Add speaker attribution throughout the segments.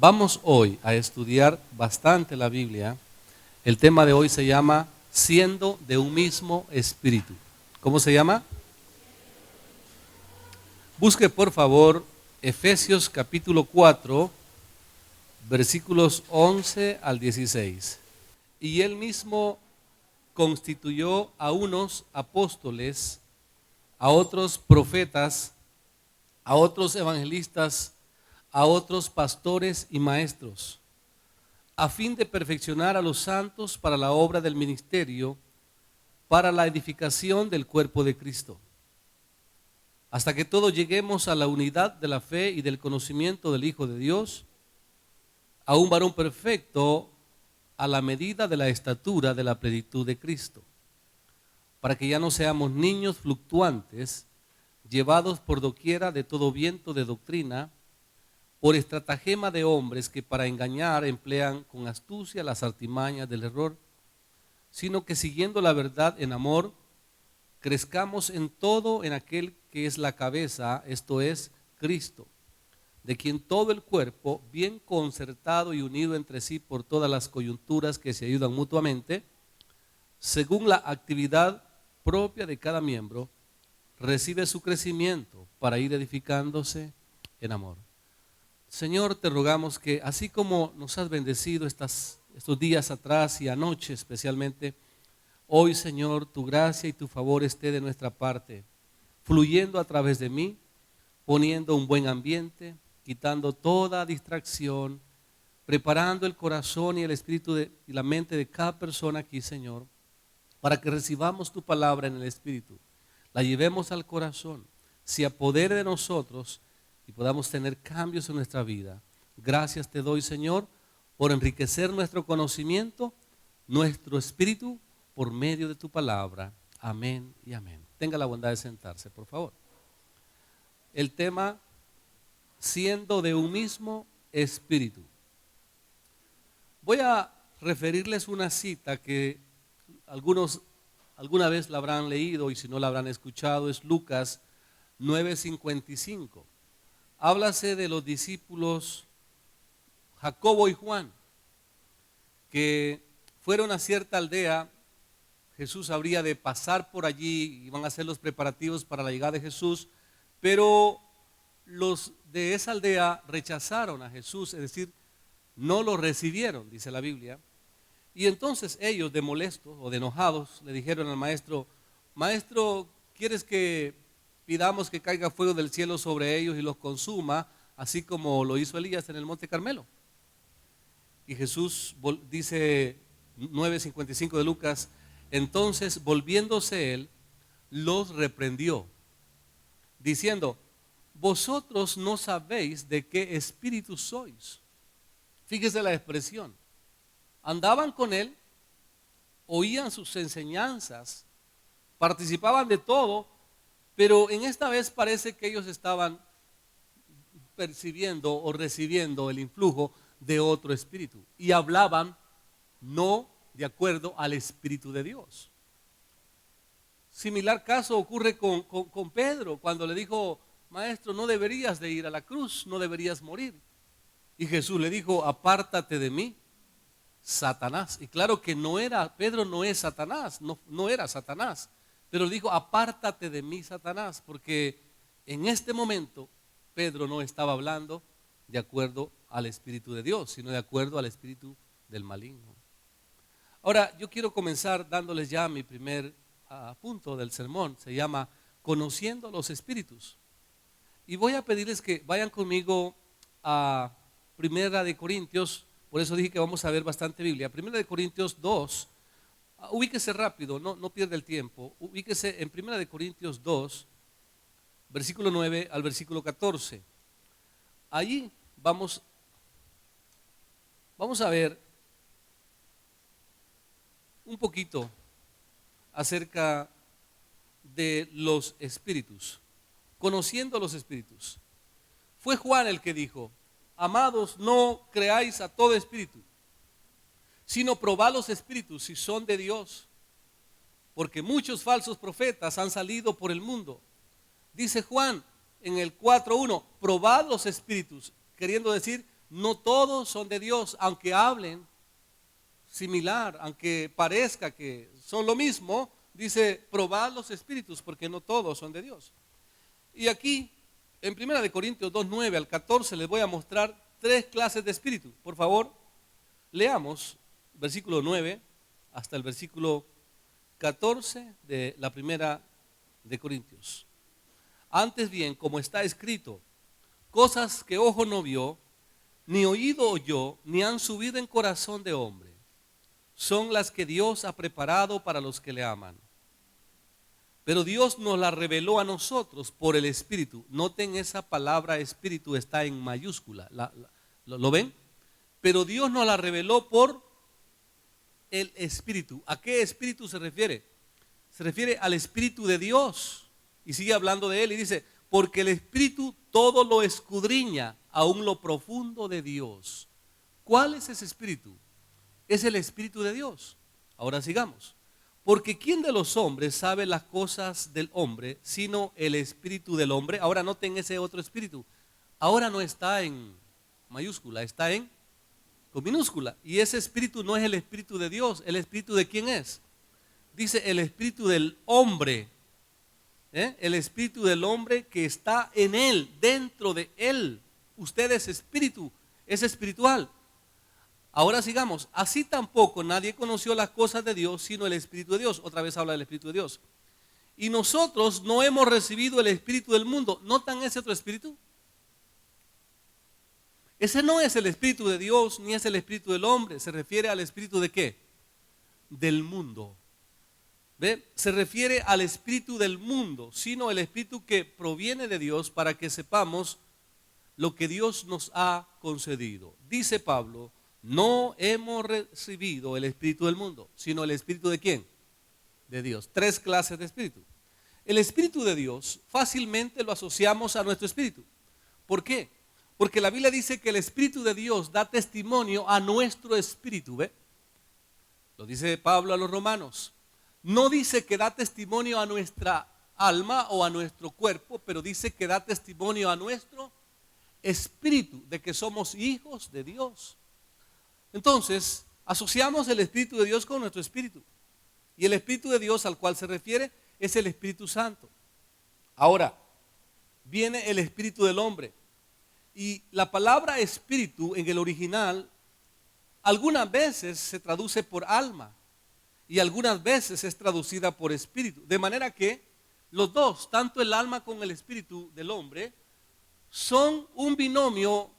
Speaker 1: Vamos hoy a estudiar bastante la Biblia. El tema de hoy se llama Siendo de un mismo espíritu. ¿Cómo se llama? Busque por favor Efesios capítulo 4, versículos 11 al 16. Y él mismo constituyó a unos apóstoles, a otros profetas, a otros evangelistas, a otros pastores y maestros, a fin de perfeccionar a los santos para la obra del ministerio, para la edificación del cuerpo de Cristo, hasta que todos lleguemos a la unidad de la fe y del conocimiento del Hijo de Dios, a un varón perfecto, a la medida de la estatura de la plenitud de Cristo, para que ya no seamos niños fluctuantes, llevados por doquiera de todo viento de doctrina, por estratagema de hombres que para engañar emplean con astucia las artimañas del error, sino que siguiendo la verdad en amor, crezcamos en todo en aquel que es la cabeza, esto es, Cristo, de quien todo el cuerpo, bien concertado y unido entre sí por todas las coyunturas que se ayudan mutuamente, según la actividad propia de cada miembro, recibe su crecimiento para ir edificándose en amor. Señor, te rogamos que así como nos has bendecido estos días atrás y anoche especialmente, hoy, Señor, tu gracia y tu favor esté de nuestra parte, fluyendo a través de mí, poniendo un buen ambiente, quitando toda distracción, preparando el corazón y el espíritu y la mente de cada persona aquí, Señor, para que recibamos tu palabra en el espíritu, la llevemos al corazón, se apodere de nosotros y podamos tener cambios en nuestra vida. Gracias te doy, Señor, por enriquecer nuestro conocimiento, nuestro espíritu, por medio de tu palabra. Amén y amén. Tenga la bondad de sentarse, por favor. El tema, siendo de un mismo espíritu. Voy a referirles una cita que algunos alguna vez la habrán leído y si no la habrán escuchado, es Lucas 9:55. Háblase de los discípulos Jacobo y Juan, que fueron a cierta aldea. Jesús habría de pasar por allí, iban a hacer los preparativos para la llegada de Jesús, pero los de esa aldea rechazaron a Jesús, es decir, no lo recibieron, dice la Biblia. Y entonces ellos, de molestos o de enojados, le dijeron al maestro: Maestro, ¿quieres que pidamos que caiga fuego del cielo sobre ellos y los consuma, así como lo hizo Elías en el Monte Carmelo? Y Jesús dice 9:55 de Lucas: entonces volviéndose él, los reprendió, diciendo: vosotros no sabéis de qué espíritu sois. Fíjese la expresión. Andaban con él, oían sus enseñanzas, participaban de todo, pero en esta vez parece que ellos estaban percibiendo o recibiendo el influjo de otro espíritu y hablaban no de acuerdo al Espíritu de Dios. Similar caso ocurre con Pedro, cuando le dijo: Maestro, no deberías de ir a la cruz, no deberías morir. Y Jesús le dijo: apártate de mí, Satanás. Y claro que Pedro no es Satanás, no era Satanás, pero dijo: apártate de mí, Satanás, porque en este momento Pedro no estaba hablando de acuerdo al Espíritu de Dios, sino de acuerdo al espíritu del maligno. Ahora, yo quiero comenzar dándoles ya mi primer punto del sermón. Se llama Conociendo los Espíritus. Y voy a pedirles que vayan conmigo a Primera de Corintios. Por eso dije que vamos a ver bastante Biblia. Primera de Corintios 2. Ubíquese rápido, no pierda el tiempo. Ubíquese en Primera de Corintios 2, versículo 9 al versículo 14. Allí vamos a ver un poquito acerca de los espíritus, conociendo los espíritus. Fue Juan el que dijo: amados, no creáis a todo espíritu, sino probad los espíritus si son de Dios, porque muchos falsos profetas han salido por el mundo. Dice Juan en el 4:1, probad los espíritus, queriendo decir, no todos son de Dios, aunque hablen similar, aunque parezca que son lo mismo. Dice, probad los espíritus, porque no todos son de Dios. Y aquí, en 1 Corintios 2, 9 al 14, les voy a mostrar 3 clases de espíritu. Por favor, leamos versículo 9 hasta el versículo 14 de la 1 de Corintios. Antes bien, como está escrito, cosas que ojo no vio, ni oído oyó, ni han subido en corazón de hombre, son las que Dios ha preparado para los que le aman. Pero Dios nos la reveló a nosotros por el Espíritu. Noten, esa palabra Espíritu está en mayúscula. ¿Lo ven? Pero Dios nos la reveló por el Espíritu. ¿A qué Espíritu se refiere? Se refiere al Espíritu de Dios. Y sigue hablando de él y dice, porque el Espíritu todo lo escudriña, aún lo profundo de Dios. ¿Cuál es ese Espíritu? Es el Espíritu de Dios. Ahora sigamos. Porque ¿quién de los hombres sabe las cosas del hombre, sino el Espíritu del hombre? Ahora noten ese otro Espíritu. Ahora no está en mayúscula, está con minúscula. Y ese Espíritu no es el Espíritu de Dios. ¿El Espíritu de quién es? Dice el Espíritu del hombre. El Espíritu del hombre que está en él, dentro de él. Usted es espíritu, es espiritual. Ahora sigamos. Así tampoco nadie conoció las cosas de Dios, sino el Espíritu de Dios. Otra vez habla del Espíritu de Dios. Y nosotros no hemos recibido el espíritu del mundo. ¿Notan ese otro espíritu? Ese no es el Espíritu de Dios, ni es el Espíritu del hombre. Se refiere al Espíritu de ¿qué? Del mundo. ¿Ve? Se refiere al espíritu del mundo, sino el espíritu que proviene de Dios, para que sepamos lo que Dios nos ha concedido. Dice Pablo, no hemos recibido el espíritu del mundo, sino el espíritu de ¿quién? De Dios. 3 clases de espíritu. El espíritu de Dios fácilmente lo asociamos a nuestro espíritu. ¿Por qué? Porque la Biblia dice que el Espíritu de Dios da testimonio a nuestro espíritu. ¿Ve? Lo dice Pablo a los romanos. No dice que da testimonio a nuestra alma o a nuestro cuerpo, pero dice que da testimonio a nuestro espíritu de que somos hijos de Dios. Entonces, asociamos el Espíritu de Dios con nuestro espíritu. Y el Espíritu de Dios al cual se refiere es el Espíritu Santo. Ahora, viene el Espíritu del hombre. Y la palabra espíritu en el original algunas veces se traduce por alma y algunas veces es traducida por espíritu. De manera que los dos, tanto el alma como el espíritu del hombre, son un binomio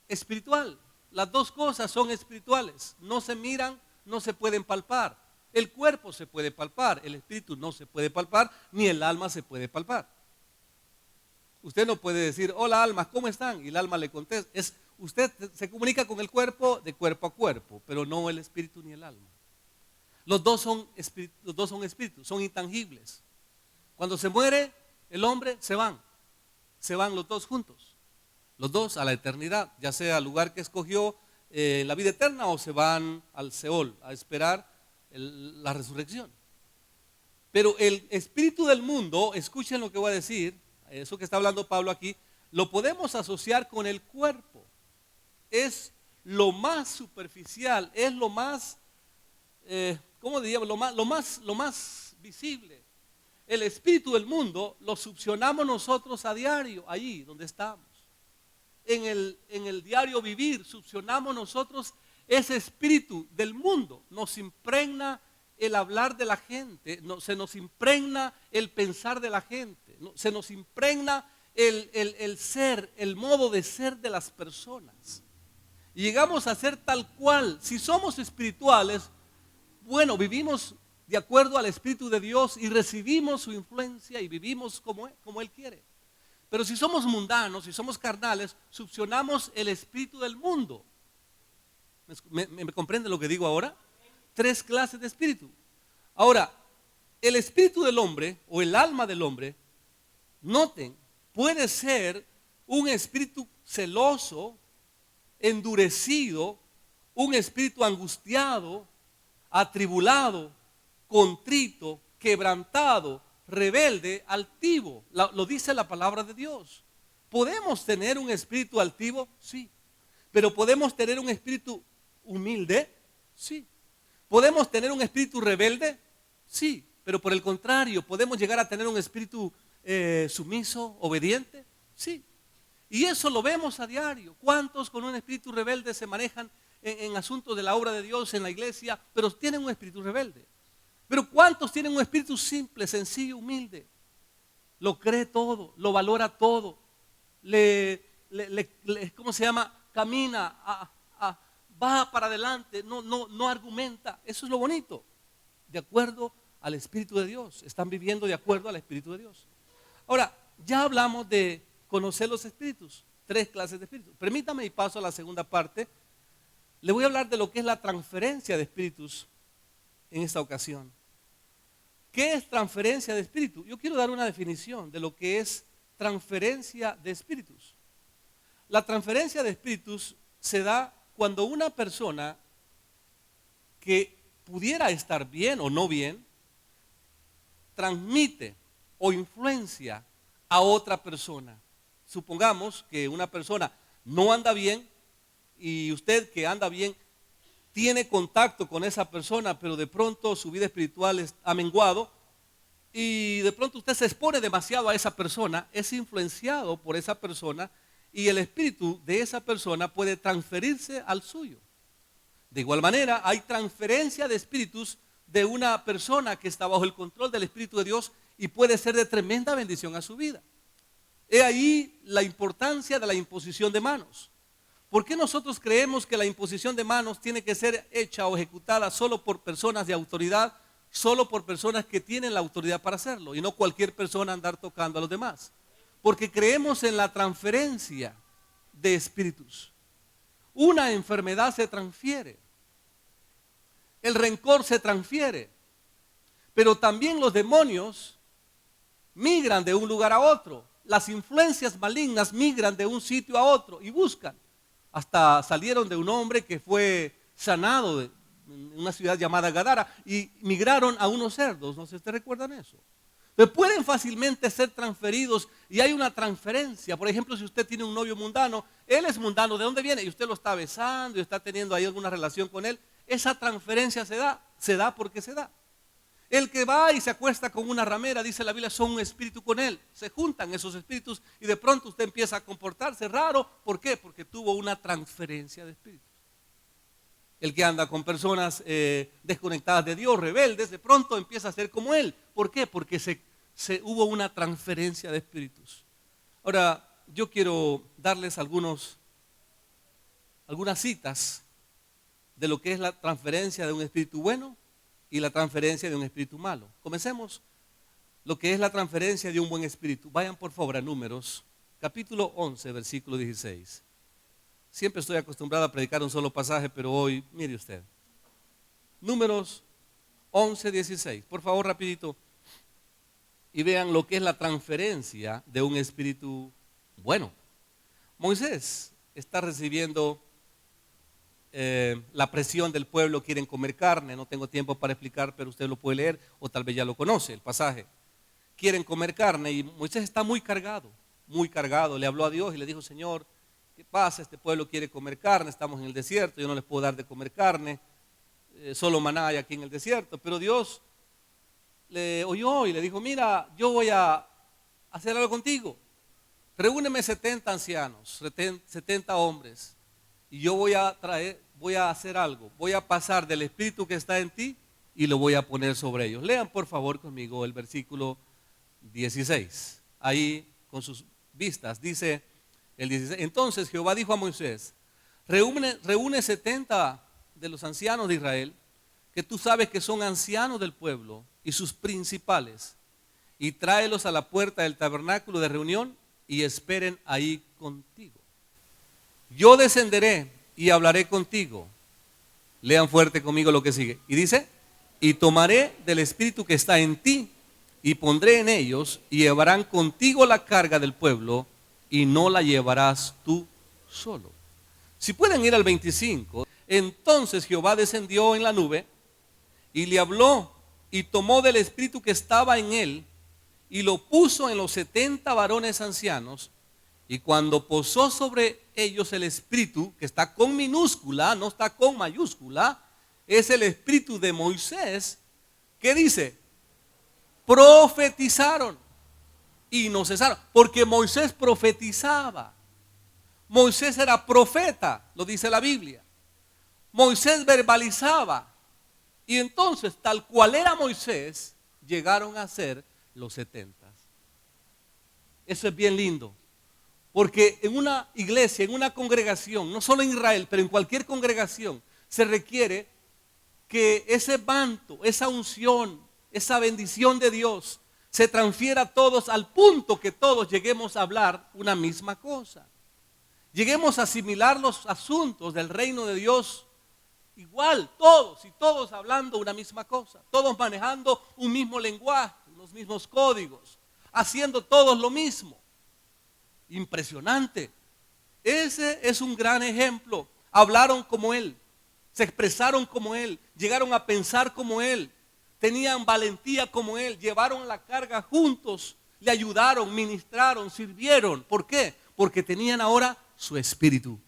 Speaker 1: espiritual. Las dos cosas son espirituales. No se miran, no se pueden palpar. El cuerpo se puede palpar, el espíritu no se puede palpar, ni el alma se puede palpar. Usted no puede decir, hola almas, ¿cómo están? Y el alma le contesta. Usted se comunica con el cuerpo de cuerpo a cuerpo, pero no el espíritu ni el alma. Los dos son espíritus, son intangibles. Cuando se muere el hombre, se van los dos juntos, los dos a la eternidad, ya sea al lugar que escogió la vida eterna, o se van al Seol a esperar la resurrección. Pero el espíritu del mundo, escuchen lo que voy a decir, eso que está hablando Pablo aquí, lo podemos asociar con el cuerpo. Es lo más superficial, es lo más, ¿cómo diríamos? Lo más visible. El espíritu del mundo lo succionamos nosotros a diario, allí donde estamos. En el diario vivir succionamos nosotros ese espíritu del mundo. Nos impregna el hablar de la gente, se nos impregna el pensar de la gente, se nos impregna el ser, el modo de ser de las personas. Y llegamos a ser tal cual. Si somos espirituales, bueno, vivimos de acuerdo al Espíritu de Dios y recibimos su influencia y vivimos como Él quiere. Pero si somos mundanos, si somos carnales, succionamos el espíritu del mundo. ¿Me comprende lo que digo ahora? 3 clases de espíritu. Ahora, el espíritu del hombre o el alma del hombre, noten, puede ser un espíritu celoso, endurecido, un espíritu angustiado, atribulado, contrito, quebrantado, rebelde, altivo. Lo dice la palabra de Dios. ¿Podemos tener un espíritu altivo? Sí. Pero ¿podemos tener un espíritu humilde? Sí. ¿Podemos tener un espíritu rebelde? Sí. Pero por el contrario, ¿podemos llegar a tener un espíritu sumiso, obediente? Sí. Y eso lo vemos a diario. ¿Cuántos con un espíritu rebelde se manejan en asuntos de la obra de Dios en la iglesia, pero tienen un espíritu rebelde? Pero ¿cuántos tienen un espíritu simple, sencillo, humilde? Lo cree todo, lo valora todo, ¿cómo se llama? Camina, va para adelante, no argumenta. Eso es lo bonito. De acuerdo al Espíritu de Dios. Están viviendo de acuerdo al Espíritu de Dios. Ahora, ya hablamos de conocer los espíritus. 3 clases de espíritus. Permítame y paso a la segunda parte. Le voy a hablar de lo que es la transferencia de espíritus en esta ocasión. ¿Qué es transferencia de espíritu? Yo quiero dar una definición de lo que es transferencia de espíritus. La transferencia de espíritus se da cuando una persona que pudiera estar bien o no bien, transmite o influencia a otra persona. Supongamos que una persona no anda bien y usted que anda bien tiene contacto con esa persona, pero de pronto su vida espiritual ha menguado y de pronto usted se expone demasiado a esa persona, es influenciado por esa persona y el espíritu de esa persona puede transferirse al suyo. De igual manera, hay transferencia de espíritus de una persona que está bajo el control del Espíritu de Dios y puede ser de tremenda bendición a su vida. He ahí la importancia de la imposición de manos. ¿Por qué nosotros creemos que la imposición de manos tiene que ser hecha o ejecutada solo por personas de autoridad, solo por personas que tienen la autoridad para hacerlo y no cualquier persona andar tocando a los demás? Porque creemos en la transferencia de espíritus. Una enfermedad se transfiere, el rencor se transfiere, pero también los demonios migran de un lugar a otro. Las influencias malignas migran de un sitio a otro y buscan. Hasta salieron de un hombre que fue sanado en una ciudad llamada Gadara y migraron a unos cerdos. No sé si ustedes recuerdan eso. Pero pueden fácilmente ser transferidos y hay una transferencia. Por ejemplo, si usted tiene un novio mundano, él es mundano, ¿de dónde viene? Y usted lo está besando y está teniendo ahí alguna relación con él. Esa transferencia se da porque se da. El que va y se acuesta con una ramera, dice la Biblia, son un espíritu con él. Se juntan esos espíritus y de pronto usted empieza a comportarse raro. ¿Por qué? Porque tuvo una transferencia de espíritus. El que anda con personas desconectadas de Dios, rebeldes, de pronto empieza a ser como él. ¿Por qué? Porque hubo una transferencia de espíritus. Ahora, yo quiero darles algunas citas de lo que es la transferencia de un espíritu bueno y la transferencia de un espíritu malo. Comencemos lo que es la transferencia de un buen espíritu. Vayan por favor a Números, capítulo 11, versículo 16. Siempre estoy acostumbrado a predicar un solo pasaje, pero hoy, mire usted. Números 11, 16. Por favor, rapidito. Y vean lo que es la transferencia de un espíritu bueno. Moisés está recibiendo la presión del pueblo, quieren comer carne. No tengo tiempo para explicar, pero usted lo puede leer o tal vez ya lo conoce, el pasaje. Quieren comer carne y Moisés está muy cargado. Le habló a Dios y le dijo: Señor, ¿qué pasa? Este pueblo quiere comer carne, estamos en el desierto, yo no les puedo dar de comer carne, solo maná hay aquí en el desierto. Pero Dios le oyó y le dijo: mira, yo voy a hacer algo contigo. Reúneme 70 ancianos, 70 hombres, y yo voy a hacer algo. Voy a pasar del espíritu que está en ti y lo voy a poner sobre ellos. Lean por favor conmigo el versículo 16. Ahí con sus vistas dice el 16. Entonces Jehová dijo a Moisés: reúne 70 de los ancianos de Israel, que tú sabes que son ancianos del pueblo, y sus principales, y tráelos a la puerta del tabernáculo de reunión y esperen ahí contigo. Yo descenderé y hablaré contigo. Lean fuerte conmigo lo que sigue. Y dice: y tomaré del espíritu que está en ti y pondré en ellos, y llevarán contigo la carga del pueblo, y no la llevarás tú solo. Si pueden ir al 25. Entonces Jehová descendió en la nube y le habló, y tomó del espíritu que estaba en él y lo puso en los 70 varones ancianos, Y cuando posó sobre ellos el Espíritu, que está con minúscula, no está con mayúscula, es el Espíritu de Moisés, ¿qué dice? Profetizaron y no cesaron, porque Moisés profetizaba. Moisés era profeta, lo dice la Biblia. Moisés verbalizaba. Y entonces, tal cual era Moisés, llegaron a ser los 70. Eso es bien lindo. Porque en una iglesia, en una congregación, no solo en Israel, pero en cualquier congregación, se requiere que ese manto, esa unción, esa bendición de Dios se transfiera a todos al punto que todos lleguemos a hablar una misma cosa. Lleguemos a asimilar los asuntos del reino de Dios igual, todos y todos hablando una misma cosa, todos manejando un mismo lenguaje, los mismos códigos, haciendo todos lo mismo. Impresionante. Ese es un gran ejemplo. Hablaron como él, se expresaron como él, llegaron a pensar como él, tenían valentía como él, llevaron la carga juntos, le ayudaron, ministraron, sirvieron. ¿Por qué? Porque tenían ahora su espíritu.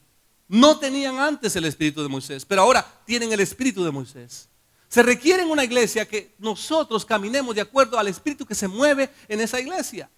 Speaker 1: No tenían antes el espíritu de Moisés, pero ahora tienen el espíritu de Moisés. Se requiere en una iglesia que nosotros caminemos de acuerdo al espíritu que se mueve en esa iglesia.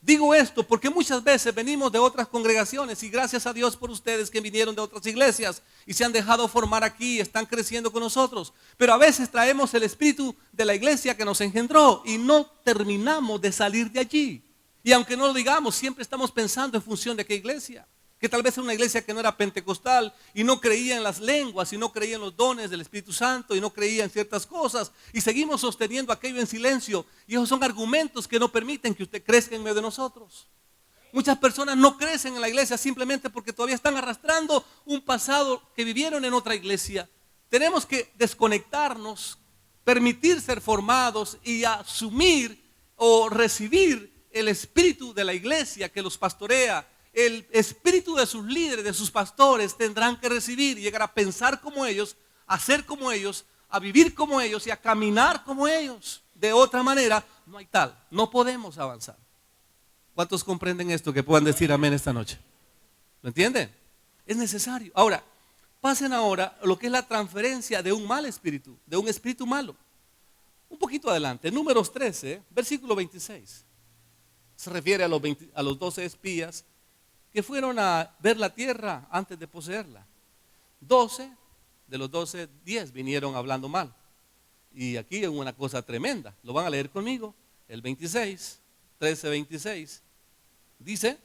Speaker 1: Digo esto porque muchas veces venimos de otras congregaciones y gracias a Dios por ustedes que vinieron de otras iglesias y se han dejado formar aquí y están creciendo con nosotros. Pero a veces traemos el espíritu de la iglesia que nos engendró y no terminamos de salir de allí. Y aunque no lo digamos, siempre estamos pensando en función de qué iglesia. Que tal vez era una iglesia que no era pentecostal y no creía en las lenguas y no creía en los dones del Espíritu Santo y no creía en ciertas cosas y seguimos sosteniendo aquello en silencio, y esos son argumentos que no permiten que usted crezca en medio de nosotros. Muchas personas no crecen en la iglesia simplemente porque todavía están arrastrando un pasado que vivieron en otra iglesia. Tenemos que desconectarnos, permitir ser formados y asumir o recibir el espíritu de la iglesia que los pastorea. El espíritu de sus líderes, de sus pastores, tendrán que recibir y llegar a pensar como ellos, a ser como ellos, a vivir como ellos y a caminar como ellos. De otra manera, no hay tal, no podemos avanzar. ¿Cuántos comprenden esto que puedan decir amén esta noche? ¿Lo entienden? Es necesario. Ahora, pasen ahora a lo que es la transferencia de un mal espíritu, de un espíritu malo. Un poquito adelante, Números 13, versículo 26. Se refiere a los 12 espías que fueron a ver la tierra antes de poseerla. 12 de los 12, 10 vinieron hablando mal. Y aquí hay una cosa tremenda. Lo van a leer conmigo. El 26, 13, 26. Dice: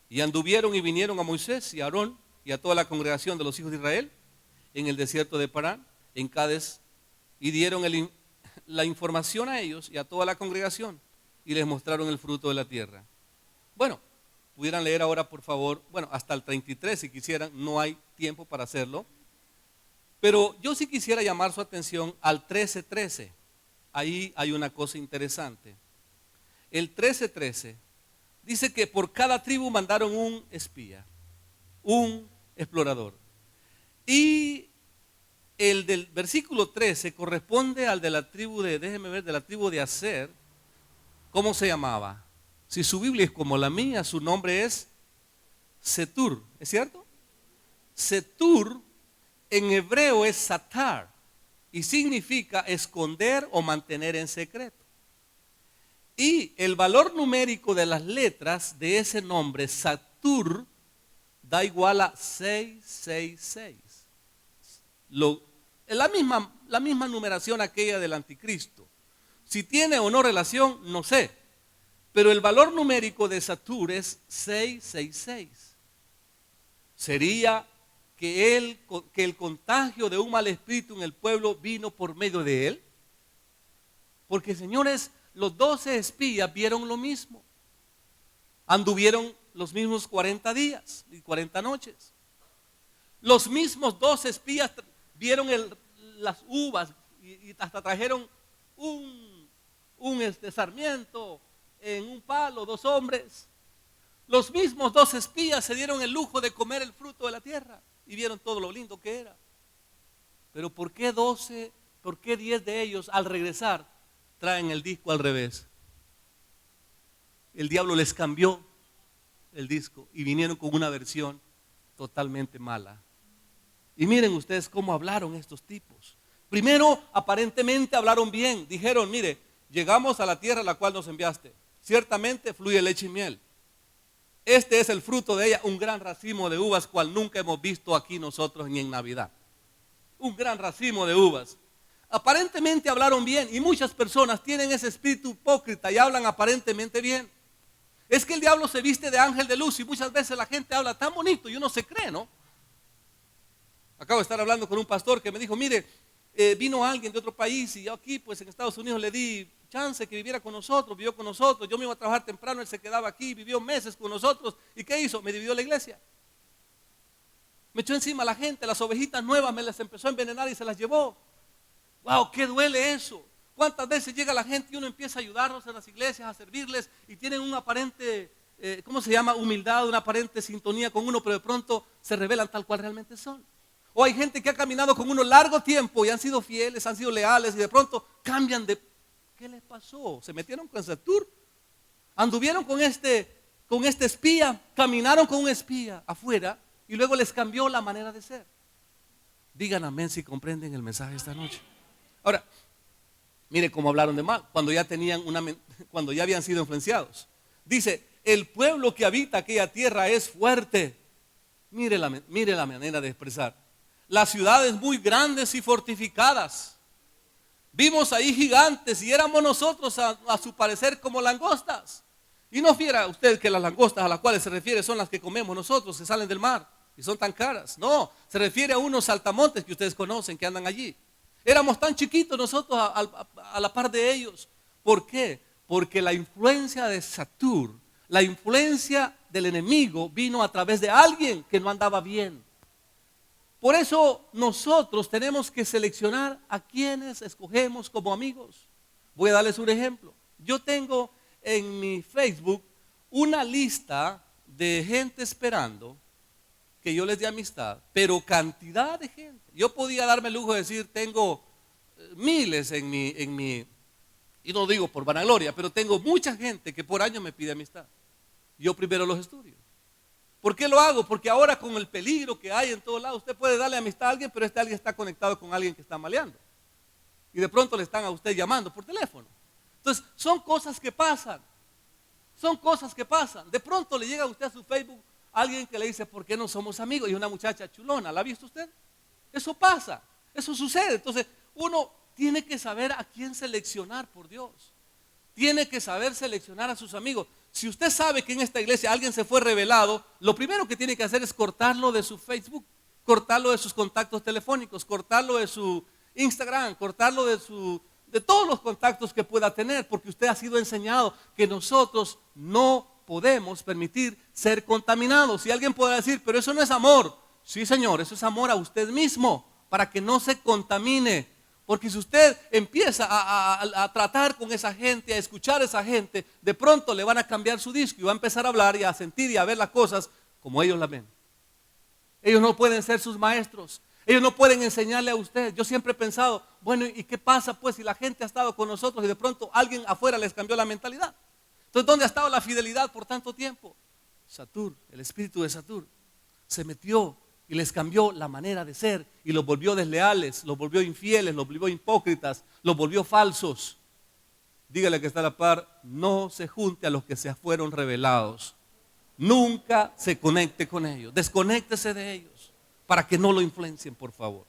Speaker 1: y anduvieron y vinieron a Moisés y a Aarón y a toda la congregación de los hijos de Israel en el desierto de Parán, en Cades, y dieron la información a ellos y a toda la congregación y les mostraron el fruto de la tierra. Bueno, pudieran leer ahora, por favor, bueno, hasta el 33 si quisieran, no hay tiempo para hacerlo. Pero yo sí quisiera llamar su atención al 13:13. Ahí hay una cosa interesante. El 13:13 dice que por cada tribu mandaron un espía, un explorador. Y el del versículo 13 corresponde al de la tribu de, déjeme ver, de la tribu de Aser. ¿Cómo se llamaba? Si su Biblia es como la mía, su nombre es Setur, ¿es cierto? Setur en hebreo es satar y significa esconder o mantener en secreto. Y el valor numérico de las letras de ese nombre, Satur, da igual a 666. La misma numeración aquella del anticristo. Si tiene o no relación, no sé. Pero el valor numérico de Satur es 666. Sería que el contagio de un mal espíritu en el pueblo vino por medio de él. Porque, señores, los 12 espías vieron lo mismo. Anduvieron los mismos 40 días y 40 noches. Los mismos 12 espías vieron las uvas y hasta trajeron un sarmiento en un palo, 2 hombres. Los mismos 2 espías se dieron el lujo de comer el fruto de la tierra y vieron todo lo lindo que era. Pero ¿por qué 12, por qué 10 de ellos al regresar traen el disco al revés? El diablo les cambió el disco y vinieron con una versión totalmente mala. Y miren ustedes cómo hablaron estos tipos. Primero, aparentemente hablaron bien. Dijeron, mire, llegamos a la tierra a la cual nos enviaste. Ciertamente fluye leche y miel. Este es el fruto de ella, un gran racimo de uvas, cual nunca hemos visto aquí nosotros ni en Navidad. Un gran racimo de uvas. Aparentemente hablaron bien y muchas personas tienen ese espíritu hipócrita y hablan aparentemente bien. Es que el diablo se viste de ángel de luz y muchas veces la gente habla tan bonito y uno se cree, ¿no? Acabo de estar hablando con un pastor que me dijo, mire, vino alguien de otro país y yo aquí pues en Estados Unidos le di chance que viviera con nosotros, vivió con nosotros, yo me iba a trabajar temprano, él se quedaba aquí, vivió meses con nosotros. ¿Y qué hizo? Me dividió la iglesia. Me echó encima a la gente, las ovejitas nuevas me las empezó a envenenar y se las llevó. ¡Wow! ¡Qué duele eso! ¿Cuántas veces llega la gente y uno empieza a ayudarlos en las iglesias, a servirles y tienen una aparente, ¿cómo se llama? Humildad, una aparente sintonía con uno, pero de pronto se revelan tal cual realmente son. O hay gente que ha caminado con uno largo tiempo y han sido fieles, han sido leales y de pronto cambian de... ¿Qué les pasó? ¿Se metieron con Satur? ¿Anduvieron con este espía? ¿Caminaron con un espía afuera y luego les cambió la manera de ser? Digan amén si comprenden el mensaje esta noche. Ahora, mire cómo hablaron de mal, cuando ya habían sido influenciados. Dice, el pueblo que habita aquella tierra es fuerte. Mire la manera de expresar. Las ciudades muy grandes y fortificadas. Vimos ahí gigantes y éramos nosotros a su parecer como langostas. Y no fiera usted que las langostas a las cuales se refiere son las que comemos nosotros, que salen del mar y son tan caras. No, se refiere a unos saltamontes que ustedes conocen que andan allí. Éramos tan chiquitos nosotros a la par de ellos. ¿Por qué? Porque la influencia de Satur, la influencia del enemigo vino a través de alguien que no andaba bien. Por eso nosotros tenemos que seleccionar a quienes escogemos como amigos. Voy a darles un ejemplo. Yo tengo en mi Facebook una lista de gente esperando que yo les dé amistad, pero cantidad de gente. Yo podía darme el lujo de decir, tengo miles en mi, y no digo por vanagloria, pero tengo mucha gente que por año me pide amistad. Yo primero los estudio. ¿Por qué lo hago? Porque ahora con el peligro que hay en todos lados, usted puede darle amistad a alguien, pero este alguien está conectado con alguien que está maleando. Y de pronto le están a usted llamando por teléfono. Entonces, son cosas que pasan. Son cosas que pasan. De pronto le llega a usted a su Facebook alguien que le dice, ¿por qué no somos amigos? Y una muchacha chulona, ¿la ha visto usted? Eso pasa, eso sucede. Entonces, uno tiene que saber a quién seleccionar, por Dios. Tiene que saber seleccionar a sus amigos. Si usted sabe que en esta iglesia alguien se fue revelado, lo primero que tiene que hacer es cortarlo de su Facebook, cortarlo de sus contactos telefónicos, cortarlo de su Instagram, cortarlo de todos los contactos que pueda tener, porque usted ha sido enseñado que nosotros no podemos permitir ser contaminados. Y alguien podrá decir, pero eso no es amor. Sí, señor, eso es amor a usted mismo, para que no se contamine. Porque si usted empieza a tratar con esa gente, a escuchar a esa gente, de pronto le van a cambiar su disco y va a empezar a hablar y a sentir y a ver las cosas como ellos las ven. Ellos no pueden ser sus maestros. Ellos no pueden enseñarle a usted. Yo siempre he pensado, bueno, ¿y qué pasa pues si la gente ha estado con nosotros y de pronto alguien afuera les cambió la mentalidad? Entonces, ¿dónde ha estado la fidelidad por tanto tiempo? Satur, el espíritu de Satur, se metió y les cambió la manera de ser y los volvió desleales, los volvió infieles, los volvió hipócritas, los volvió falsos. Dígale que está a la par, no se junte a los que se fueron revelados. Nunca se conecte con ellos, desconéctese de ellos para que no lo influencien, por favor.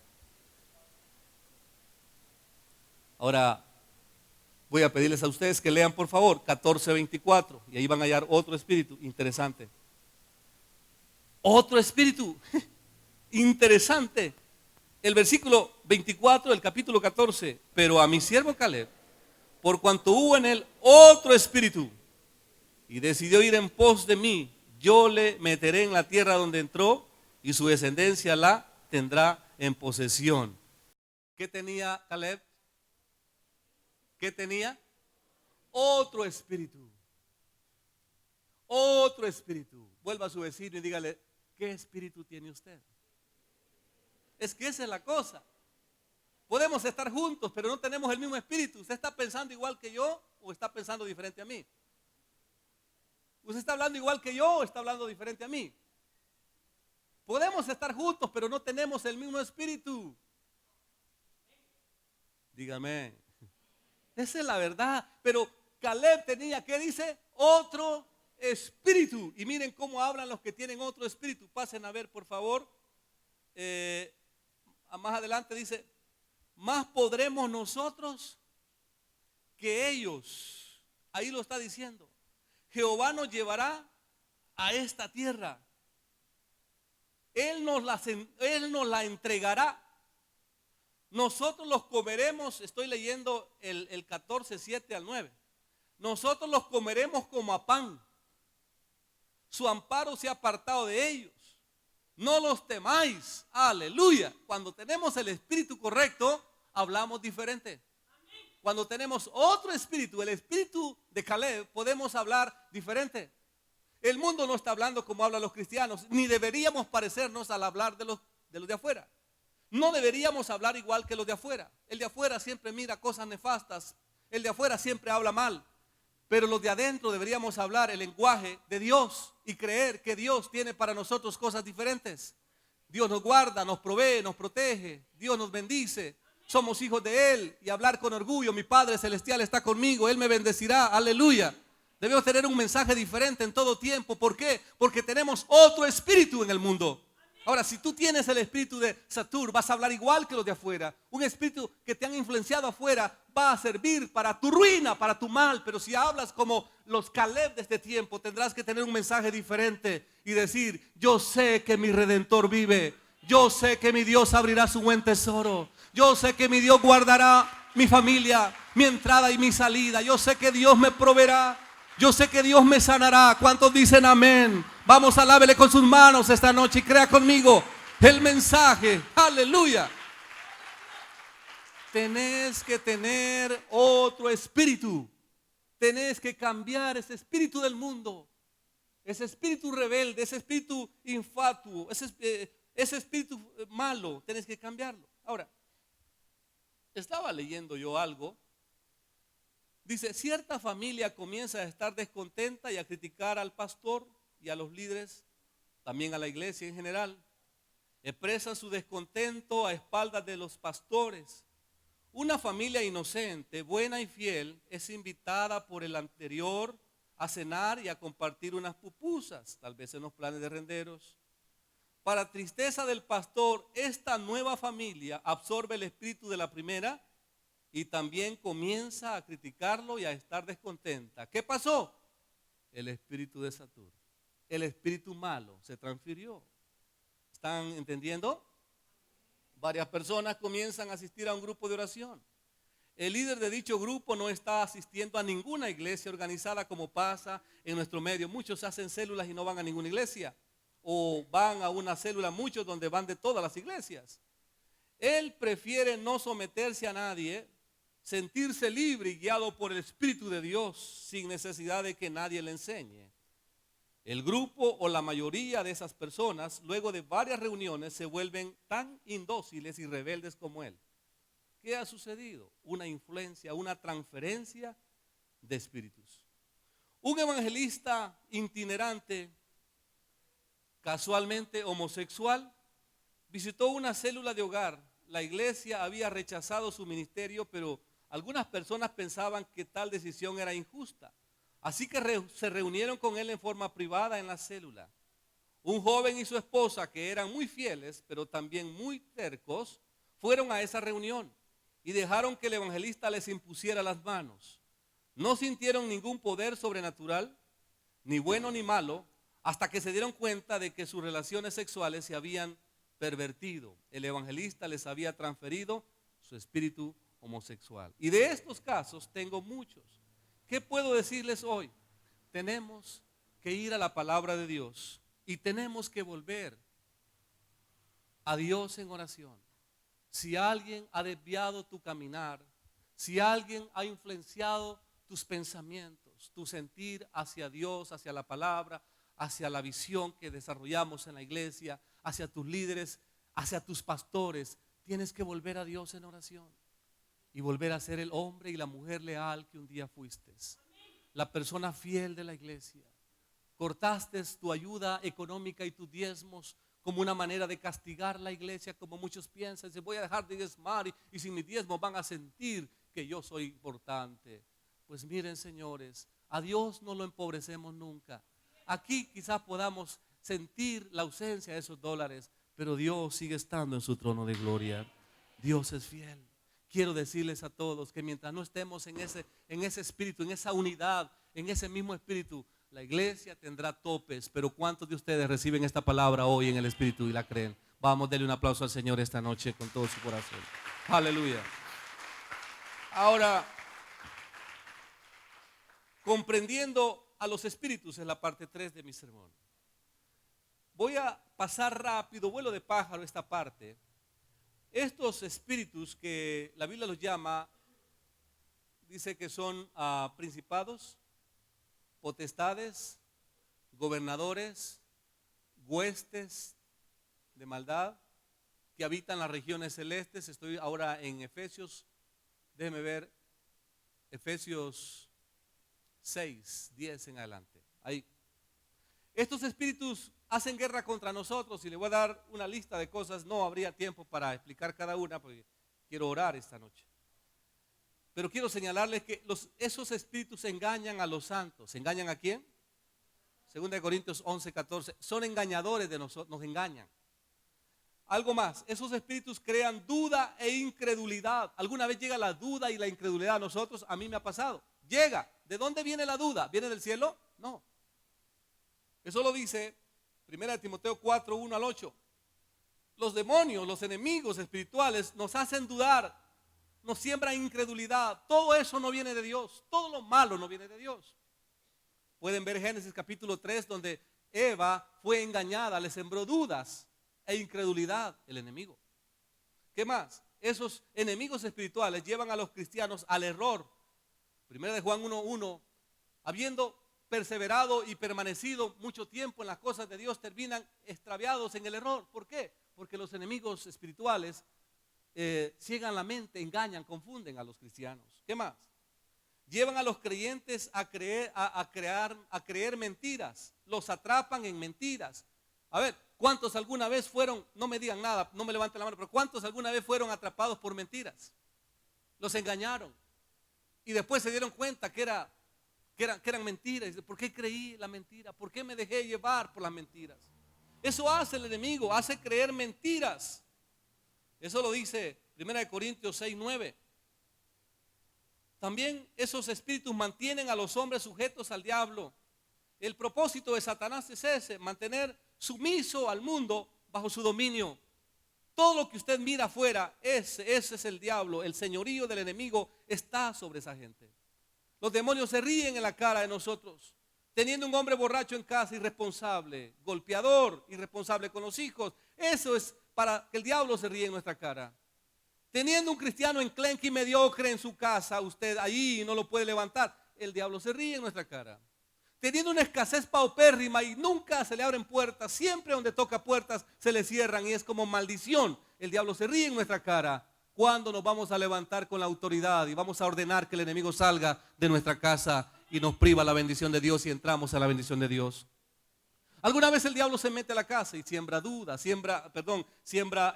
Speaker 1: Ahora voy a pedirles a ustedes que lean por favor 14:24 y ahí van a hallar otro espíritu interesante. Otro espíritu interesante. El versículo 24 del capítulo 14. Pero a mi siervo Caleb, por cuanto hubo en él otro espíritu y decidió ir en pos de mí, yo le meteré en la tierra donde entró y su descendencia la tendrá en posesión. ¿Qué tenía Caleb? ¿Qué tenía? Otro espíritu. Otro espíritu. Vuelva a su vecino y dígale, ¿qué espíritu tiene usted? Es que esa es la cosa. Podemos estar juntos, pero no tenemos el mismo espíritu. ¿Usted está pensando igual que yo o está pensando diferente a mí? Usted está hablando igual que yo, está hablando diferente a mí. Podemos estar juntos, pero no tenemos el mismo espíritu. Dígame. Esa es la verdad. Pero Caleb tenía, ¿qué dice? Otro espíritu. Y miren cómo hablan los que tienen otro espíritu. Pasen a ver, por favor. Más adelante dice, más podremos nosotros que ellos. Ahí lo está diciendo. Jehová nos llevará a esta tierra. Él nos la entregará. Nosotros los comeremos. Estoy leyendo el 14, 7 al 9. Nosotros los comeremos como a pan. Su amparo se ha apartado de ellos. No los temáis. Aleluya. Cuando tenemos el espíritu correcto, hablamos diferente. Cuando tenemos otro espíritu, el espíritu de Caleb, podemos hablar diferente. El mundo no está hablando como hablan los cristianos, ni deberíamos parecernos al hablar de los de afuera. No deberíamos hablar igual que los de afuera. El de afuera siempre mira cosas nefastas. El de afuera siempre habla mal. Pero los de adentro deberíamos hablar el lenguaje de Dios y creer que Dios tiene para nosotros cosas diferentes. Dios nos guarda, nos provee, nos protege. Dios nos bendice. Somos hijos de Él y hablar con orgullo. Mi Padre Celestial está conmigo. Él me bendecirá. Aleluya. Debemos tener un mensaje diferente en todo tiempo. ¿Por qué? Porque tenemos otro espíritu en el mundo. Ahora, si tú tienes el espíritu de Satur, vas a hablar igual que los de afuera. Un espíritu que te han influenciado afuera va a servir para tu ruina, para tu mal. Pero si hablas como los Caleb de este tiempo, tendrás que tener un mensaje diferente y decir, yo sé que mi Redentor vive. Yo sé que mi Dios abrirá su buen tesoro. Yo sé que mi Dios guardará mi familia, mi entrada y mi salida. Yo sé que Dios me proveerá. Yo sé que Dios me sanará. ¿Cuántos dicen amén? Vamos, alábele con sus manos esta noche y crea conmigo el mensaje. Aleluya. Tenés que tener otro espíritu. Tenés que cambiar ese espíritu del mundo. Ese espíritu rebelde, ese espíritu infatuo, ese espíritu malo. Tenés que cambiarlo. Ahora, estaba leyendo yo algo. Dice, cierta familia comienza a estar descontenta y a criticar al pastor y a los líderes, también a la iglesia en general. Expresan su descontento a espaldas de los pastores. Una familia inocente, buena y fiel, es invitada por el anterior a cenar y a compartir unas pupusas, tal vez en los planes de renderos. Para tristeza del pastor, esta nueva familia absorbe el espíritu de la primera y también comienza a criticarlo y a estar descontenta. ¿Qué pasó? El espíritu de Satur, el espíritu malo se transfirió. ¿Están entendiendo? Varias personas comienzan a asistir a un grupo de oración. El líder de dicho grupo no está asistiendo a ninguna iglesia organizada como pasa en nuestro medio. Muchos hacen células y no van a ninguna iglesia. O van a una célula, muchos donde van de todas las iglesias. Él prefiere no someterse a nadie, sentirse libre y guiado por el Espíritu de Dios sin necesidad de que nadie le enseñe. El grupo o la mayoría de esas personas, luego de varias reuniones, se vuelven tan indóciles y rebeldes como él. ¿Qué ha sucedido? Una influencia, una transferencia de espíritus. Un evangelista itinerante, casualmente homosexual, visitó una célula de hogar. La iglesia había rechazado su ministerio, pero algunas personas pensaban que tal decisión era injusta. Así que se reunieron con él en forma privada en la célula. Un joven y su esposa, que eran muy fieles, pero también muy tercos, fueron a esa reunión y dejaron que el evangelista les impusiera las manos. No sintieron ningún poder sobrenatural, ni bueno ni malo, hasta que se dieron cuenta de que sus relaciones sexuales se habían pervertido. El evangelista les había transferido su espíritu homosexual. Y de estos casos tengo muchos. ¿Qué puedo decirles hoy? Tenemos que ir a la palabra de Dios y tenemos que volver a Dios en oración. Si alguien ha desviado tu caminar, si alguien ha influenciado tus pensamientos, tu sentir hacia Dios, hacia la palabra, hacia la visión que desarrollamos en la iglesia, hacia tus líderes, hacia tus pastores, tienes que volver a Dios en oración. Y volver a ser el hombre y la mujer leal que un día fuiste. La persona fiel de la iglesia. Cortaste tu ayuda económica y tus diezmos como una manera de castigar la iglesia, como muchos piensan. Se voy a dejar de diezmar y sin mis diezmos van a sentir que yo soy importante. Pues miren, señores, a Dios no lo empobrecemos nunca. Aquí quizás podamos sentir la ausencia de esos dólares, pero Dios sigue estando en su trono de gloria. Dios es fiel. Quiero decirles a todos que mientras no estemos en ese espíritu, en esa unidad, en ese mismo espíritu, la iglesia tendrá topes. Pero ¿cuántos de ustedes reciben esta palabra hoy en el espíritu y la creen? Vamos, denle un aplauso al Señor esta noche con todo su corazón. Aleluya. Ahora, comprendiendo a los espíritus es la parte 3 de mi sermón. Voy a pasar rápido, vuelo de pájaro esta parte. Estos espíritus que la Biblia los llama, dice que son principados, potestades, gobernadores, huestes de maldad que habitan las regiones celestes. Estoy ahora en Efesios, déjeme ver, Efesios 6, 10 en adelante. Ahí. Estos espíritus hacen guerra contra nosotros y le voy a dar una lista de cosas. No habría tiempo para explicar cada una porque quiero orar esta noche. Pero quiero señalarles que esos espíritus engañan a los santos. ¿Engañan a quién? 2 Corintios 11, 14. Son engañadores de nosotros, nos engañan. Algo más, esos espíritus crean duda e incredulidad. ¿Alguna vez llega la duda y la incredulidad a nosotros? A mí me ha pasado. Llega. ¿De dónde viene la duda? ¿Viene del cielo? No. Eso lo dice 1 Timoteo 4, 1 al 8. Los demonios, los enemigos espirituales nos hacen dudar, nos siembran incredulidad. Todo eso no viene de Dios. Todo lo malo no viene de Dios. Pueden ver Génesis capítulo 3 donde Eva fue engañada, le sembró dudas e incredulidad el enemigo. ¿Qué más? Esos enemigos espirituales llevan a los cristianos al error. 1 Juan 1:1, habiendo perseverado y permanecido mucho tiempo en las cosas de Dios, terminan extraviados en el error. ¿Por qué? Porque los enemigos espirituales ciegan la mente, engañan, confunden a los cristianos. ¿Qué más? Llevan a los creyentes a creer mentiras, los atrapan en mentiras. A ver, ¿cuántos alguna vez fueron, no me digan nada, no me levanten la mano, pero cuántos alguna vez fueron atrapados por mentiras? Los engañaron y después se dieron cuenta que eran mentiras. ¿Por qué creí la mentira? ¿Por qué me dejé llevar por las mentiras? Eso hace el enemigo, hace creer mentiras. Eso lo dice 1 Corintios 6, 9. También esos espíritus mantienen a los hombres sujetos al diablo. El propósito de Satanás es ese, mantener sumiso al mundo bajo su dominio. Todo lo que usted mira afuera, ese es el diablo. El señorío del enemigo está sobre esa gente. Los demonios se ríen en la cara de nosotros. Teniendo un hombre borracho en casa, irresponsable, golpeador, irresponsable con los hijos, eso es para que el diablo se ríe en nuestra cara. Teniendo un cristiano enclenque y mediocre en su casa, usted allí no lo puede levantar, el diablo se ríe en nuestra cara. Teniendo una escasez paupérrima y nunca se le abren puertas, siempre donde toca puertas se le cierran y es como maldición, el diablo se ríe en nuestra cara. ¿Cuándo nos vamos a levantar con la autoridad y vamos a ordenar que el enemigo salga de nuestra casa y nos priva la bendición de Dios y entramos a la bendición de Dios? Alguna vez el diablo se mete a la casa y siembra dudas, siembra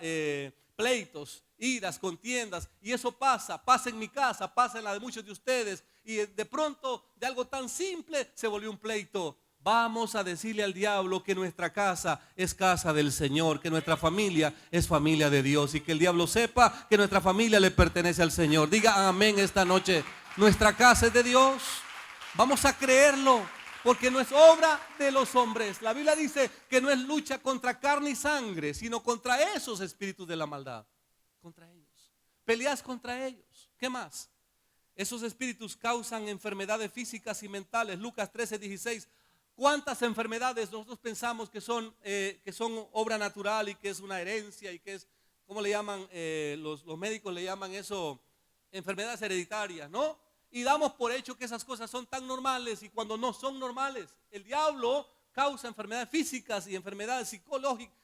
Speaker 1: pleitos, iras, contiendas, y eso pasa en mi casa, pasa en la de muchos de ustedes, y de pronto de algo tan simple se volvió un pleito. Vamos a decirle al diablo que nuestra casa es casa del Señor, que nuestra familia es familia de Dios y que el diablo sepa que nuestra familia le pertenece al Señor. Diga amén esta noche. Nuestra casa es de Dios. Vamos a creerlo porque no es obra de los hombres. La Biblia dice que no es lucha contra carne y sangre, sino contra esos espíritus de la maldad. Contra ellos. Peleas contra ellos. ¿Qué más? Esos espíritus causan enfermedades físicas y mentales. Lucas 13:16. ¿Cuántas enfermedades nosotros pensamos que son obra natural y que es una herencia y que es, ¿cómo le llaman? Los médicos le llaman eso enfermedades hereditarias, ¿no? Y damos por hecho que esas cosas son tan normales y cuando no son normales. El diablo causa enfermedades físicas y enfermedades psicológicas,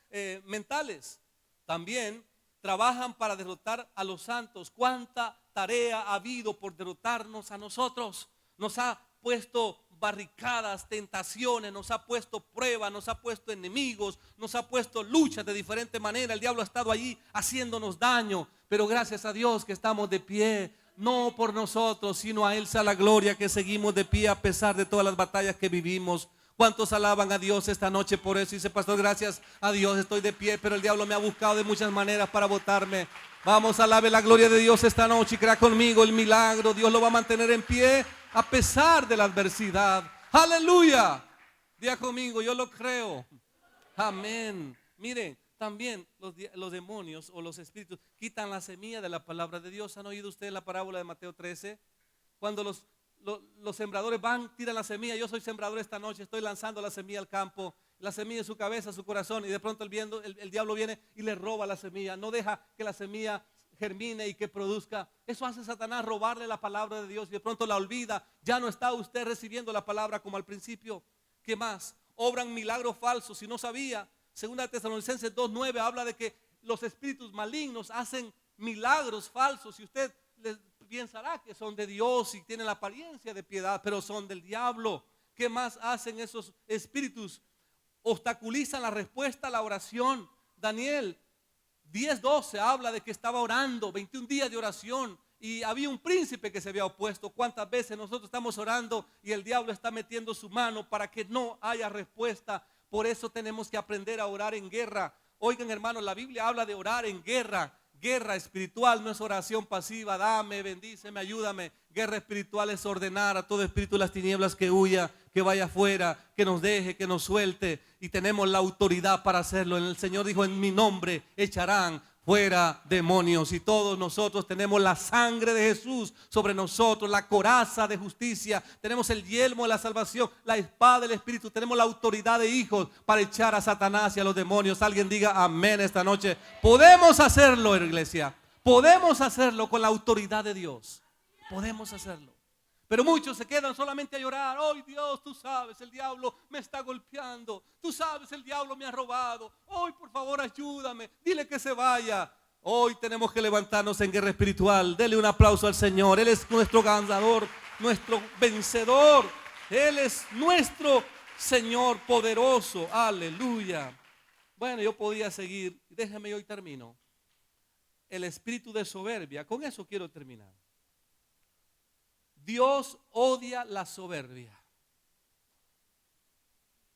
Speaker 1: mentales. También trabajan para derrotar a los santos. ¿Cuánta tarea ha habido por derrotarnos a nosotros? Nos ha puesto barricadas, tentaciones, nos ha puesto pruebas, nos ha puesto enemigos, nos ha puesto luchas de diferente manera. El diablo ha estado allí haciéndonos daño, pero gracias a Dios que estamos de pie, no por nosotros, sino a Él sea la gloria, que seguimos de pie a pesar de todas las batallas que vivimos. ¿Cuántos alaban a Dios esta noche por eso? Dice, pastor, gracias a Dios estoy de pie, pero el diablo me ha buscado de muchas maneras para botarme. Vamos, alabe la gloria de Dios esta noche y crea conmigo el milagro. Dios lo va a mantener en pie a pesar de la adversidad. Aleluya. Diga conmigo, yo lo creo. Amén. Miren, también los demonios o los espíritus quitan la semilla de la palabra de Dios. ¿Han oído ustedes la parábola de Mateo 13? Cuando los sembradores van, tiran la semilla. Yo soy sembrador esta noche, estoy lanzando la semilla al campo. La semilla en su cabeza, su corazón, y de pronto el diablo viene y le roba la semilla. No deja que la semilla germine y que produzca. Eso hace Satanás, robarle la palabra de Dios, y de pronto la olvida. Ya no está usted recibiendo la palabra como al principio. ¿Qué más? Obran milagros falsos. Si no sabía, 2 Tesalonicenses 2:9 habla de que los espíritus malignos hacen milagros falsos, y usted les pensará que son de Dios y tienen la apariencia de piedad, pero son del diablo. ¿Qué más hacen esos espíritus? Obstaculizan la respuesta a la oración. Daniel 10:12 habla de que estaba orando 21 días de oración y había un príncipe que se había opuesto. ¿Cuántas veces nosotros estamos orando y el diablo está metiendo su mano para que no haya respuesta? Por eso tenemos que aprender a orar en guerra. Oigan, hermanos, la Biblia habla de orar en guerra. Guerra espiritual no es oración pasiva. Dame, bendíceme, ayúdame. Guerra espiritual es ordenar a todo espíritu de las tinieblas que huya, que vaya afuera, que nos deje, que nos suelte. Y tenemos la autoridad para hacerlo. El Señor dijo, en mi nombre echarán fuera demonios. Y todos nosotros tenemos la sangre de Jesús sobre nosotros, la coraza de justicia, tenemos el yelmo de la salvación, la espada del Espíritu, tenemos la autoridad de hijos para echar a Satanás y a los demonios. Alguien diga amén esta noche. Podemos hacerlo, iglesia. Podemos hacerlo con la autoridad de Dios. Podemos hacerlo. Pero muchos se quedan solamente a llorar. ¡Ay, Dios, tú sabes, el diablo me está golpeando! ¡Tú sabes, el diablo me ha robado! ¡Ay, por favor, ayúdame! ¡Dile que se vaya! Hoy tenemos que levantarnos en guerra espiritual. Dele un aplauso al Señor. Él es nuestro ganador, nuestro vencedor. Él es nuestro Señor poderoso. ¡Aleluya! Bueno, yo podía seguir. Déjeme, hoy termino. El espíritu de soberbia. Con eso quiero terminar. Dios odia la soberbia.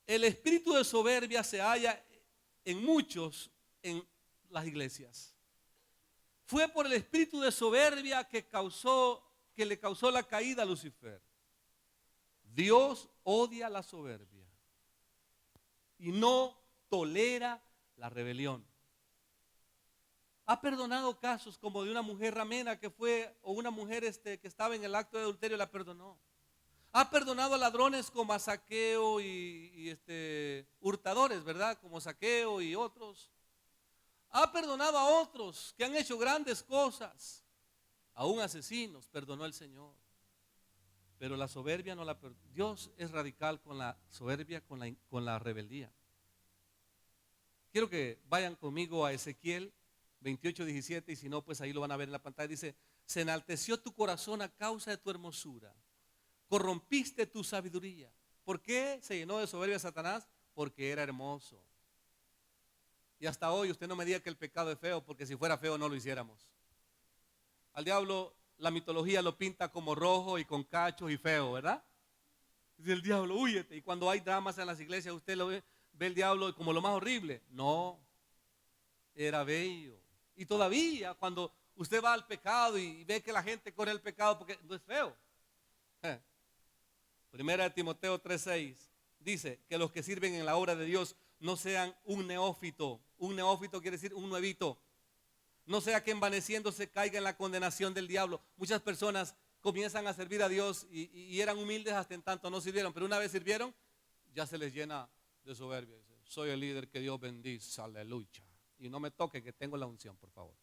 Speaker 1: El espíritu de soberbia se halla en muchos en las iglesias. Fue por el espíritu de soberbia que le causó la caída a Lucifer. Dios odia la soberbia y no tolera la rebelión. Ha perdonado casos como de una mujer ramera que fue, o una mujer que estaba en el acto de adulterio, la perdonó. Ha perdonado a ladrones como a Zaqueo y hurtadores, ¿verdad? Como Zaqueo y otros. Ha perdonado a otros que han hecho grandes cosas. Aún asesinos perdonó el Señor. Pero la soberbia no la perdonó. Dios es radical con la soberbia, con la rebeldía. Quiero que vayan conmigo a Ezequiel 28:17, y si no, pues ahí lo van a ver en la pantalla. Dice, se enalteció tu corazón a causa de tu hermosura, corrompiste tu sabiduría. ¿Por qué se llenó de soberbia Satanás? Porque era hermoso. Y hasta hoy usted no me diga que el pecado es feo, porque si fuera feo no lo hiciéramos. Al diablo la mitología lo pinta como rojo y con cachos y feo, ¿verdad? Dice el diablo, húyete. Y cuando hay dramas en las iglesias, usted lo ve el diablo como lo más horrible. No, era bello. Y todavía cuando usted va al pecado y ve que la gente corre el pecado, porque no es feo. Primera de Timoteo 3:6 dice que los que sirven en la obra de Dios no sean un neófito. Un neófito quiere decir un nuevito. No sea que envaneciéndose caiga en la condenación del diablo. Muchas personas comienzan a servir a Dios y eran humildes hasta en tanto no sirvieron, pero una vez sirvieron, ya se les llena de soberbia. Dice, soy el líder que Dios bendice, aleluya. Y no me toque que tengo la unción, por favor.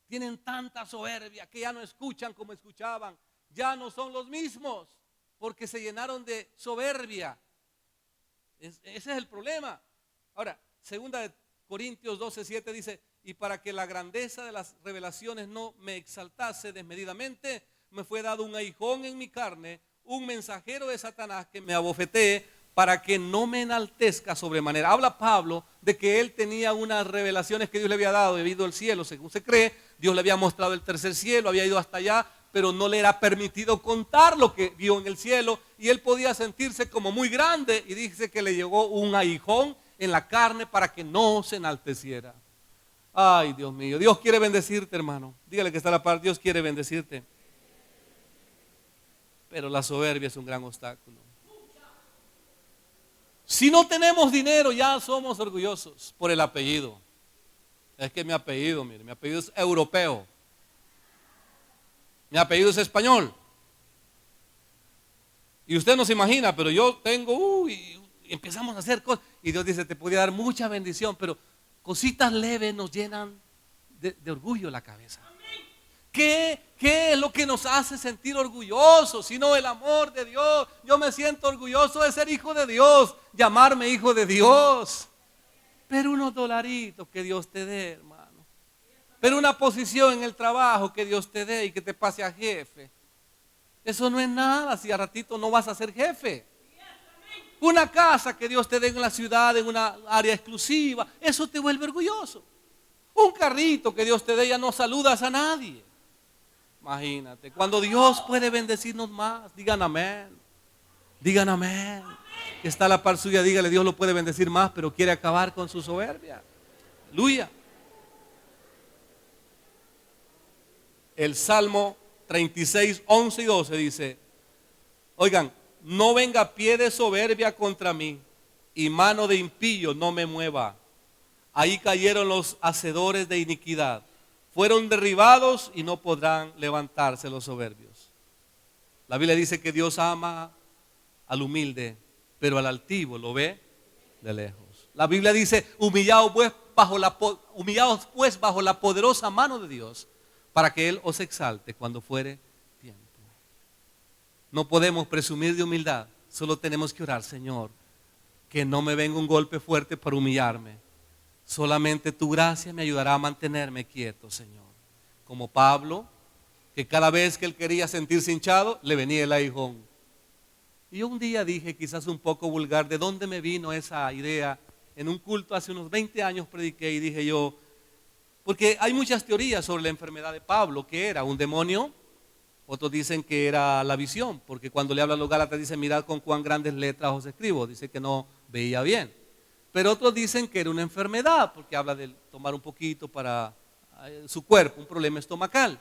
Speaker 1: Tienen tanta soberbia que ya no escuchan como escuchaban. Ya no son los mismos porque se llenaron de soberbia. Ese es el problema. Ahora, 2 Corintios 12:7 dice, y para que la grandeza de las revelaciones no me exaltase desmedidamente, me fue dado un aguijón en mi carne, un mensajero de Satanás que me abofetee para que no me enaltezca sobremanera. Habla Pablo de que él tenía unas revelaciones que Dios le había dado debido al cielo, según se cree. Dios le había mostrado el tercer cielo, había ido hasta allá, pero no le era permitido contar lo que vio en el cielo, y él podía sentirse como muy grande, y dice que le llegó un aguijón en la carne para que no se enalteciera. Ay, Dios mío, Dios quiere bendecirte, hermano. Dígale que está a la par, Dios quiere bendecirte. Pero la soberbia es un gran obstáculo. Si no tenemos dinero, ya somos orgullosos por el apellido. Es que mi apellido, mire, mi apellido es europeo. Mi apellido es español. Y usted no se imagina, pero yo tengo, y empezamos a hacer cosas. Y Dios dice, te podía dar mucha bendición, pero cositas leves nos llenan de orgullo la cabeza. ¿Qué es lo que nos hace sentir orgullosos? Sino el amor de Dios. Yo me siento orgulloso de ser hijo de Dios, llamarme hijo de Dios. Pero unos dolaritos que Dios te dé, hermano. Pero una posición en el trabajo que Dios te dé y que te pase a jefe. Eso no es nada si a ratito no vas a ser jefe. Una casa que Dios te dé en la ciudad, en una área exclusiva, eso te vuelve orgulloso. Un carrito que Dios te dé, ya no saludas a nadie. Imagínate, cuando Dios puede bendecirnos más, digan amén. Digan amén. Que está a la par suya, dígale, Dios lo puede bendecir más, pero quiere acabar con su soberbia. Aleluya. El Salmo 36, 11 y 12 dice, oigan, no venga pie de soberbia contra mí y mano de impío no me mueva. Ahí cayeron los hacedores de iniquidad. Fueron derribados y no podrán levantarse los soberbios. La Biblia dice que Dios ama al humilde, pero al altivo lo ve de lejos. La Biblia dice, humillados pues bajo la poderosa mano de Dios, para que Él os exalte cuando fuere tiempo. No podemos presumir de humildad, solo tenemos que orar, Señor, que no me venga un golpe fuerte para humillarme. Solamente tu gracia me ayudará a mantenerme quieto, Señor. Como Pablo, que cada vez que él quería sentirse hinchado, le venía el aguijón. Y yo un día dije, quizás un poco vulgar, ¿de dónde me vino esa idea? En un culto hace unos 20 años prediqué y dije yo, porque hay muchas teorías sobre la enfermedad de Pablo, que era un demonio. Otros dicen que era la visión, porque cuando le habla a los Gálatas dice, mirad con cuán grandes letras os escribo. Dice que no veía bien. Pero otros dicen que era una enfermedad, porque habla de tomar un poquito para su cuerpo, un problema estomacal.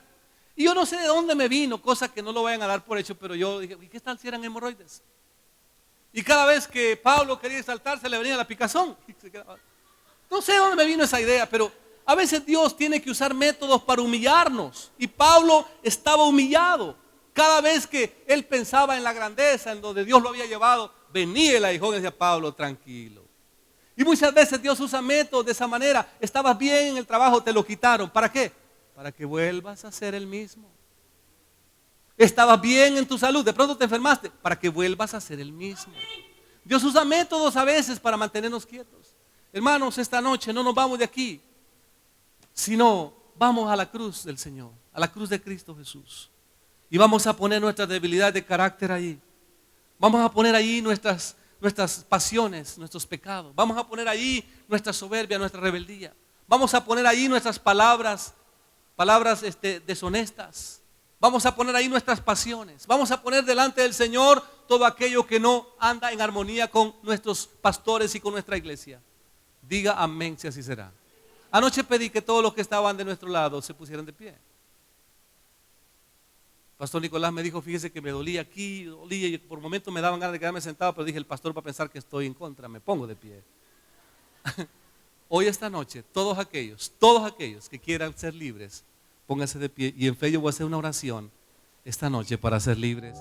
Speaker 1: Y yo no sé de dónde me vino, cosa que no lo vayan a dar por hecho, pero yo dije, ¿y qué tal si eran hemorroides? Y cada vez que Pablo quería exaltarse le venía la picazón. No sé de dónde me vino esa idea, pero a veces Dios tiene que usar métodos para humillarnos. Y Pablo estaba humillado. Cada vez que él pensaba en la grandeza, en donde Dios lo había llevado, venía el aguijón y decía, Pablo, tranquilo. Y muchas veces Dios usa métodos de esa manera. Estabas bien en el trabajo, te lo quitaron. ¿Para qué? Para que vuelvas a ser el mismo. Estabas bien en tu salud, de pronto te enfermaste, para que vuelvas a ser el mismo. Dios usa métodos a veces para mantenernos quietos. Hermanos, esta noche no nos vamos de aquí, sino vamos a la cruz del Señor, a la cruz de Cristo Jesús. Y vamos a poner nuestras debilidades de carácter allí. Vamos a poner allí nuestras pasiones, nuestros pecados. Vamos a poner ahí nuestra soberbia, nuestra rebeldía. Vamos a poner ahí nuestras palabras deshonestas. Vamos a poner ahí nuestras pasiones. Vamos a poner delante del Señor todo aquello que no anda en armonía con nuestros pastores y con nuestra iglesia. Diga amén si así será. Anoche pedí que todos los que estaban de nuestro lado se pusieran de pie. Pastor Nicolás me dijo, fíjese que me dolía aquí, dolía y por momentos me daban ganas de quedarme sentado, pero dije, el pastor va a pensar que estoy en contra, me pongo de pie. Hoy esta noche, todos aquellos que quieran ser libres, pónganse de pie y en fe yo voy a hacer una oración esta noche para ser libres.